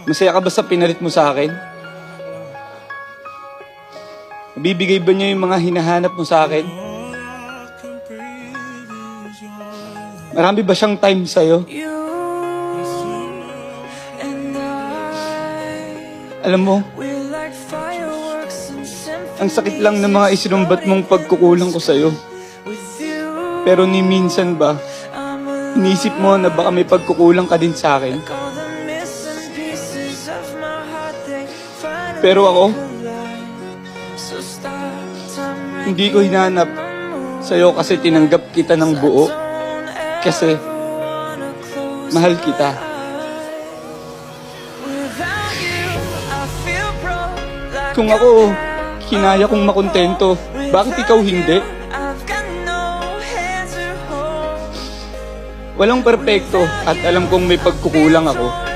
Masaya ka ba sa pinalit mo sa akin? Bibigay ba niya yung mga hinahanap mo sa akin? Marami ba siyang time sa'yo? Alam mo, ang sakit lang ng mga isinumbat mong pagkukulang ko sa'yo. Pero ni minsan ba, inisip mo na baka may pagkukulang ka din sa akin? Pero ako, hindi ko hinanap sa'yo kasi tinanggap kita ng buo. Kasi, mahal kita. Kung ako, kinaya kong makontento, bakit ikaw hindi? Walang perpekto at alam kong may pagkukulang ako.